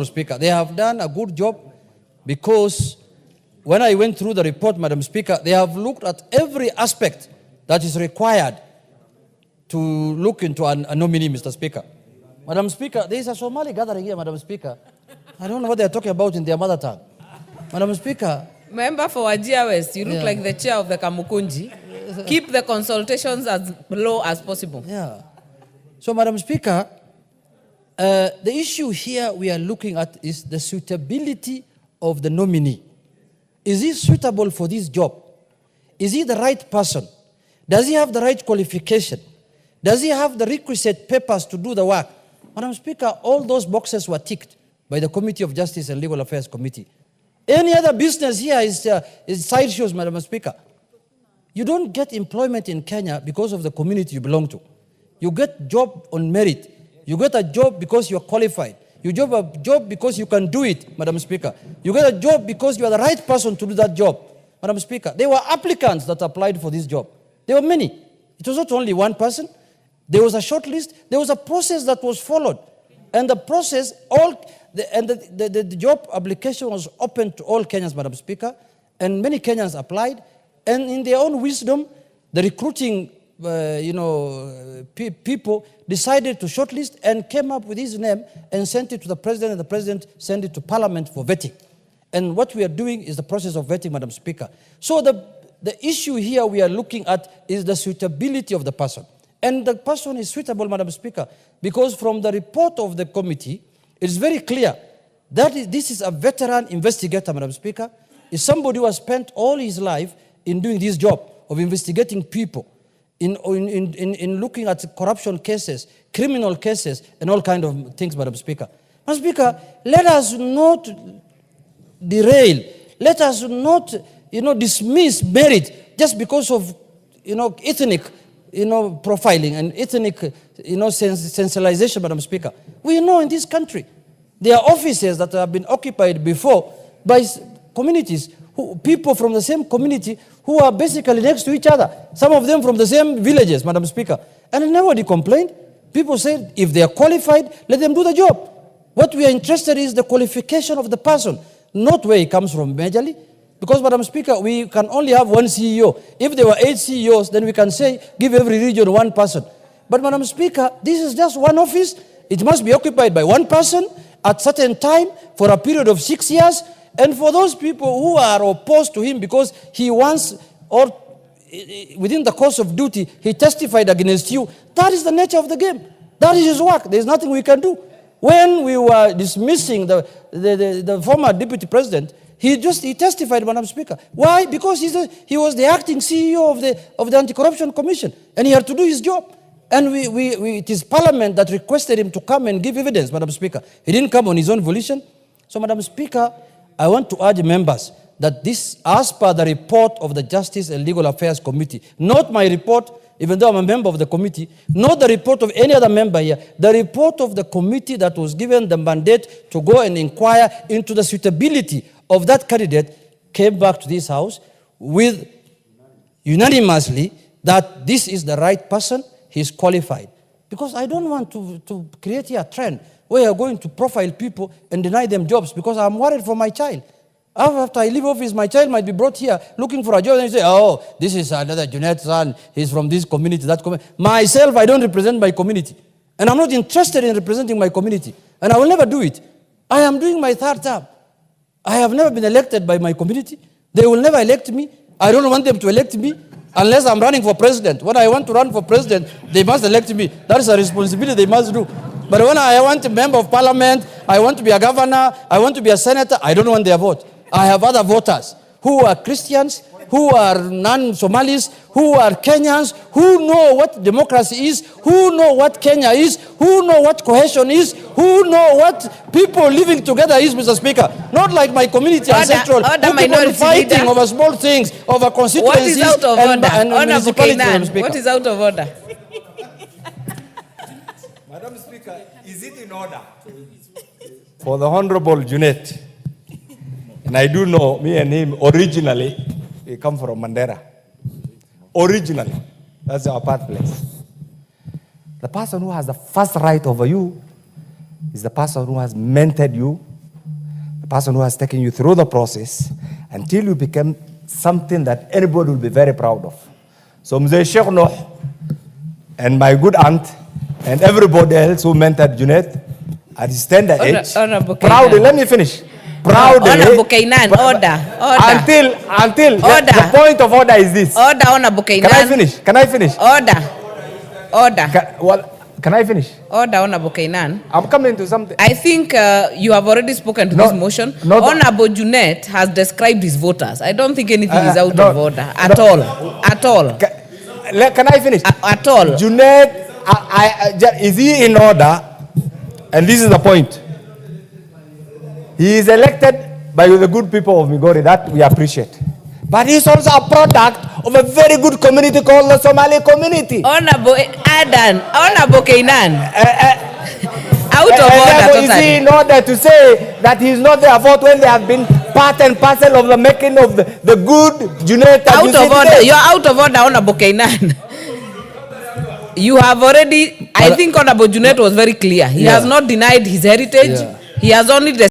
Speaker, they have done a good job because when I went through the report, Madam Speaker, they have looked at every aspect that is required to look into a nominee, Mr. Speaker. Madam Speaker, there is a Somali gathering here, Madam Speaker. I don't know what they are talking about in their mother tongue. Madam Speaker. Member for Wajir West, you look like the chair of the Kamukunji. Keep the consultations as low as possible. Yeah. So, Madam Speaker, the issue here we are looking at is the suitability of the nominee. Is he suitable for this job? Is he the right person? Does he have the right qualification? Does he have the requisite papers to do the work? Madam Speaker, all those boxes were ticked by the Committee of Justice and Legal Affairs Committee. Any other business here is sideshows, Madam Speaker. You don't get employment in Kenya because of the community you belong to. You get job on merit. You get a job because you are qualified. You get a job because you can do it, Madam Speaker. You get a job because you are the right person to do that job, Madam Speaker. There were applicants that applied for this job. There were many. It was not only one person. There was a short list. There was a process that was followed. And the process, the job application was open to all Kenyans, Madam Speaker. And many Kenyans applied. And in their own wisdom, the recruiting people decided to shortlist and came up with his name and sent it to the president, and the president sent it to parliament for vetting. And what we are doing is the process of vetting, Madam Speaker. So the issue here we are looking at is the suitability of the person. And the person is suitable, Madam Speaker, because from the report of the committee, it is very clear that this is a veteran investigator, Madam Speaker. Is somebody who has spent all his life in doing this job of investigating people, in looking at corruption cases, criminal cases, and all kinds of things, Madam Speaker. Madam Speaker, let us not derail. Let us not, dismiss merit just because of, ethnic, profiling and ethnic, sensationalization, Madam Speaker. We know in this country there are offices that have been occupied before by communities, people from the same community who are basically next to each other. Some of them from the same villages, Madam Speaker. And nobody complained. People said, if they are qualified, let them do the job. What we are interested in is the qualification of the person, not where he comes from majorly. Because, Madam Speaker, we can only have one CEO. If there were 8 CEOs, then we can say, give every region one person. But, Madam Speaker, this is just one office. It must be occupied by one person at certain time for a period of 6 years. And for those people who are opposed to him because he wants, or within the course of duty, he testified against you, that is the nature of the game. That is his work. There is nothing we can do. When we were dismissing the former deputy president, he testified, Madam Speaker. Why? Because he was the acting CEO of the Anti-Corruption Commission, and he had to do his job. And it is Parliament that requested him to come and give evidence, Madam Speaker. He didn't come on his own volition. So, Madam Speaker, I want to urge members that this, as per the report of the Justice and Legal Affairs Committee, not my report, even though I'm a member of the committee, not the report of any other member here, the report of the committee that was given the mandate to go and inquire into the suitability of that candidate came back to this House with unanimously that this is the right person, he's qualified. Because I don't want to create here a trend where you're going to profile people and deny them jobs because I'm worried for my child. After I leave office, my child might be brought here looking for a job and you say, oh, this is another Junet son, he's from this community, that community. Myself, I don't represent my community. And I'm not interested in representing my community. And I will never do it. I am doing my 3rd term. I have never been elected by my community. They will never elect me. I don't want them to elect me unless I'm running for president. When I want to run for president, they must elect me. That is a responsibility they must do. But when I want a member of parliament, I want to be a governor, I want to be a senator, I don't want their vote. I have other voters who are Christians, who are non-Somalis, who are Kenyans, who know what democracy is, who know what Kenya is, who know what cohesion is, who know what people living together is, Mr. Speaker. Not like my community and central, who keep on fighting over small things, over constituencies and municipalities, Mr. Speaker. What is out of order? Madam Speaker, is it in order for the Honorable Junet? And I do know, me and him, originally, we come from Mandera. Originally. That's our birthplace. The person who has the first right over you is the person who has mentored you, the person who has taken you through the process until you become something that anybody will be very proud of. So Mzee Sheikh Noh and my good aunt and everybody else who mentored Junet at his tender age, proudly, let me finish. Proudly, Honorable Keinan, order. Until the point of order is this. Order, Honorable Keinan. Can I finish? Order. Can I finish? Order, Honorable Keinan. I'm coming to something. I think you have already spoken to this motion. Honorable Junet has described his voters. I don't think anything is out of order at all. At all. Can I finish? At all. Junet, is he in order? And this is the point. He is elected by the good people of Migori. That we appreciate. But he's also a product of a very good community called the Somali community. Honorable Adan, Honorable Keinan. Out of order totally. Is he in order to say that he's not their vote when they have been part and parcel of the making of the good Junet? Out of order. You're out of order, Honorable Keinan. You have already, I think Honorable Junet was very clear. He has not denied his heritage. He has only